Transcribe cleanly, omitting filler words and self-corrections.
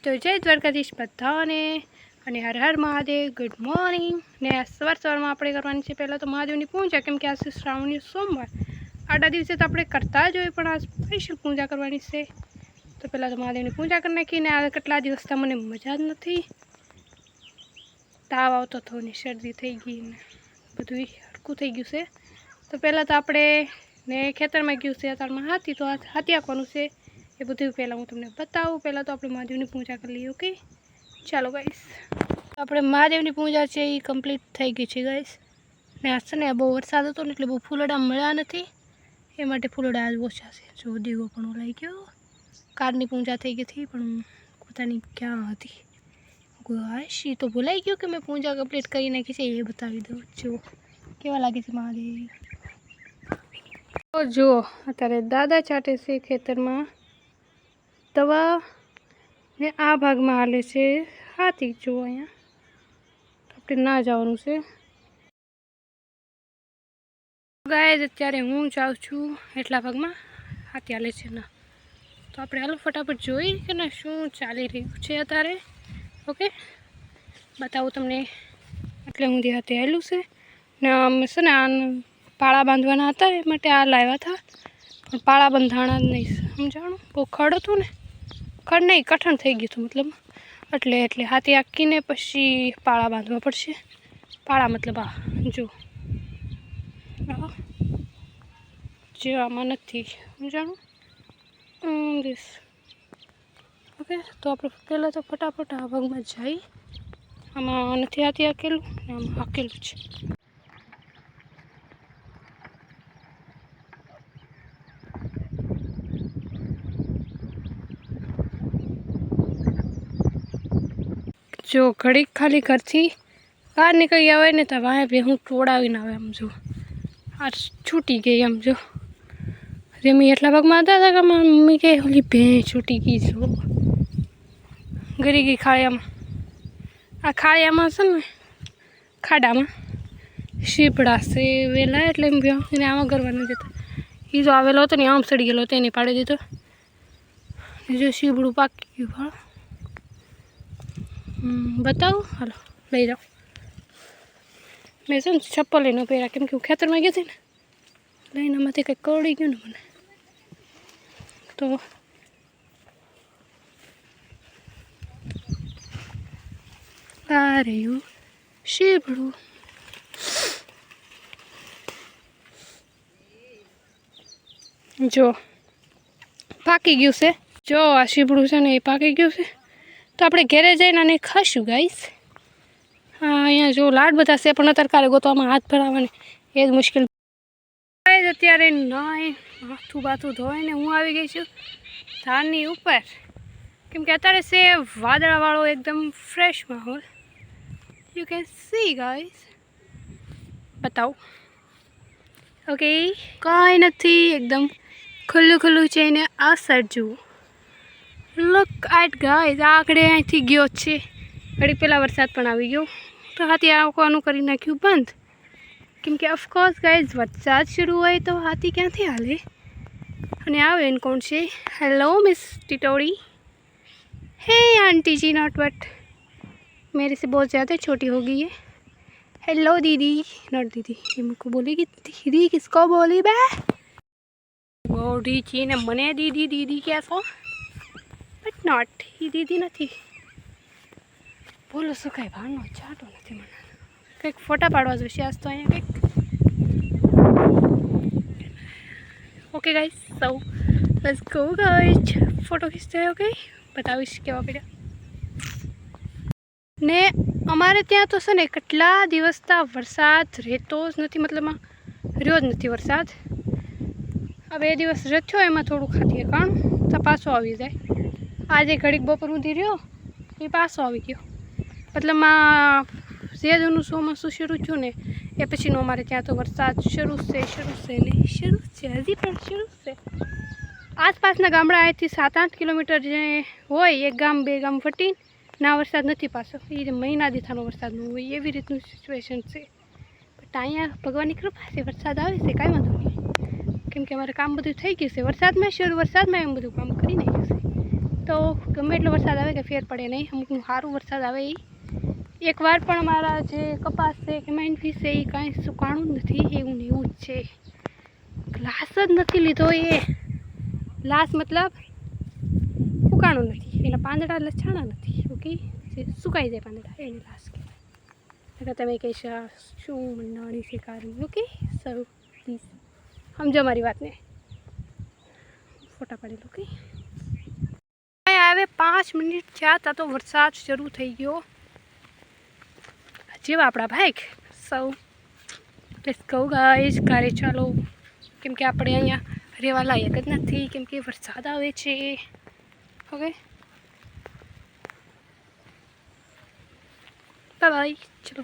તો જય દ્વારકાધીશ બધાને અને હર હર મહાદેવ. Good morning. ને આ સવારમાં આપણે કરવાની છે પહેલાં તો મહાદેવની પૂજા, કેમ કે આ છે શ્રાવણી સોમવાર. આડા દિવસે તો આપણે કરતા જ હોય, પણ આ સ્પેશિયલ પૂજા કરવાની છે. તો પહેલાં તો મહાદેવની પૂજા કરી નાખીને આ કેટલા દિવસથી મને મજા જ નથી, તાવ આવતો હતો ને શરદી થઈ ગઈ ને બધું હરકું થઈ ગયું છે. તો પહેલાં તો આપણે ને ખેતરમાં ગયું છે, અત્યારમાં હાથી તો હાથી આપવાનું છે. એ બધું પહેલાં હું તમને બતાવું. પહેલાં તો આપણે મહાદેવની પૂજા કરી લઈએ. ઓકે, ચાલો ગાઈસ. આપણે મહાદેવની પૂજા છે એ કમ્પ્લીટ થઈ ગઈ છે ગાઈસ. ને આ છે ને બહુ વરસાદ હતો ને એટલે બહુ ફૂલડા મળ્યા નથી, એ માટે ફૂલડા આજ ઓછા છે. જો દીવો પણ ઓલાઈ ગયો. કારની પૂજા થઈ ગઈ હતી પણ પોતાની ક્યાં હતી ગાઈસ, એ તો ભૂલાઈ ગયું કે મેં પૂજા કમ્પ્લીટ કરી નાખી છે. એ બતાવી દઉં. જો કેવા લાગે છે મહાદેવ. તો જુઓ અત્યારે દાદા ચાટે છે ખેતરમાં દવા, ને આ ભાગમાં હાલે છે હાથી. જુઓ અહીંયા આપણે ના જવાનું છે ગાય. અત્યારે હું જાઉં છું એટલા ભાગમાં હાથી હાલે છે ના. તો આપણે હાલો ફટાફટ જોઈ કે ના શું ચાલી રહ્યું છે અત્યારે. ઓકે, બતાવું તમને. એટલે હું હાથે આવેલું છે ને અમે છે ને આ પાળા બાંધવાના હતા, એ માટે આ લાવ્યા હતા. પણ પાળા બંધાણા જ નહીં, સમજાણું. બહુ ખડ હતું ને, ખડ નહીં કઠણ થઈ ગયું હતું મતલબ. એટલે હાથી આંકીને પછી પાળા બાંધવા પડશે. પાળા મતલબ આ જો જે આમાં નથી, સમજાણું. દિસ ઓકે. તો આપણે પહેલાં તો ફટાફટ આ ભાગમાં જઈ. આમાં નથી હાથી આંકેલું ને આમાં હાંકેલું છે. જો ઘડીક ખાલી ઘરથી બહાર નીકળી આવે ને તો વાંહે બે હું તોડાવીને આવે. આમ જો આ છૂટી ગઈ. આમ જો રેમી એટલા ભાગમાં હતા કે મમ્મી કે ઓલી ભેં છૂટી ગઈ. જો ગરી ગઈ ખાળિયામાં. આ ખાળિયામાં છે ને ખાડામાં શીપડા છે વેલા, એટલે એમ એને આમાં કરવા નથી દેતા. એ જો આવેલો હતો ને આમ સડી ગયેલો હતો, એને પાડી દીધો. જો શીપડું પાકી ગયું. હા બતાવું, હાલો લઈ જાઓ. મેં છે ને ચપ્પલ લઈને પહેર્યા, કેમ કે હું ખેતરમાં ગઈ હતી ને, લઈને આમાંથી કંઈક કરડી ગયું ને મને. તો આ રહ્યું શીપડું. જો પાકી ગયું છે. જો આ શીપડું છે ને એ પાકી ગયું છે. તો આપણે ઘરે જઈને આને ખાશું ગાઈસ. હા, અહીંયા જો લાડ બધા છે, પણ અત્યારે કાલે ગોતવામાં હાથ ભરાવાની એ જ મુશ્કેલ. અત્યારે નાય માથું બાથું ધોઈને હું આવી ગઈ છું ધારની ઉપર, કેમ કે અત્યારે છે વાદળાવાળો એકદમ ફ્રેશ માહોલ. You can see guys. બતાવું. ઓકે, કાંઈ નથી, એકદમ ખુલ્લું ખુલ્લું છે. ને આ સાઈડ જુઓ, લુક એટ ગાઈસ. આખડે અહીંથી ગયો છે, ઘડી પહેલાં વરસાદ પણ આવી ગયો. તો હાથી આવવાનું કરી નાખ્યું બંધ, કેમ કે ઓફકોર્સ ગાઈઝ વરસાદ શરૂ હોય તો હાથી ક્યાંથી હાલે. અને આવે એને કોણ છે? હેલો मिस टिटोड़ी. Hey aunty ji, not but मेरे से बहुत ज़्यादा छोटी हो गई है. हेलो दीदी, नॉट दीदी. ये मुझको बोलेगी दीदी. किसको बोली बे? बॉडी थी ने મને દીદી દીદી કહેશો, બટ નોટ. એ દીદી નથી. બોલો શું કાંઈ ભાનનો ચાટો નથી મને. કંઈક ફોટા પાડવા જોઈશે આજ તો અહીંયા કંઈક. Okay guys, so let's go guys. Photo ખીંચતે હોય. ઓકે, બતાવીશ કેવા પડ્યા. ને અમારે ત્યાં તો છે ને કેટલા દિવસથી વરસાદ રહેતો જ નથી, મતલબમાં રહ્યો જ નથી વરસાદ. આ 2 દિવસ રચ્યો, એમાં થોડું ખાતી કાણું તો પાછો આવી જાય. આજે ઘડીક બપોર સુધી રહ્યો, એ પાછો આવી ગયો. મતલબમાં જે જૂનું ચોમાસું શરૂ થયું ને એ પછીનો અમારે ત્યાં તો વરસાદ શરૂ છે ને શરૂ છે, હજી પણ શરૂ છે. આસપાસના ગામડા અહીંથી 7-8 કિલોમીટર જે હોય, એક ગામ 2 ગામ ફટીને ના વરસાદ નથી પાછો. એ મહિના દીથાનો વરસાદ ન હોય, એવી રીતનું સિચ્યુએશન છે. બટ અહીંયા ભગવાનની કૃપા છે, વરસાદ આવે છે, કાંઈ વાંધો નહીં. કેમ કે અમારે કામ બધું થઈ ગયું છે વરસાદમાં. વરસાદમાં એમ બધું કામ કરી નાખ્યું છે. તો ગમે એટલો વરસાદ આવે કે ફેર પડે નહીં, અમુકનું સારું વરસાદ આવે એ એકવાર પણ અમારા જે કપાસ છે કે માઇનફી છે એ કાંઈ સુકાણું જ નથી, એવું ને એવું જ છે. ગ્લાસ જ નથી લીધો એ, ગ્લાસ મતલબ સુકાણું નથી, એના પાંદડા લછાણા નથી. ઓકે, જે સુકાઈ જાય પાંદડા એને ગ્લાસ કહેવાય. એટલે તમે કહેશો શું મંડાણી છે કારું. ઓકે, સો પ્લીઝ સમજો મારી વાતને, ફોટા પાડેલો. ઓકે, હવે 5 મિનિટ થયા તા તો વરસાદ શરૂ થઈ ગયો જેવા આપણા bike. So let's go guys, ઘરે ચાલો, કેમ કે આપણે અહીંયા રહેવા લાયક જ નથી, કેમ કે વરસાદ આવે છે. ઓકે, બાય બાય, ચલો.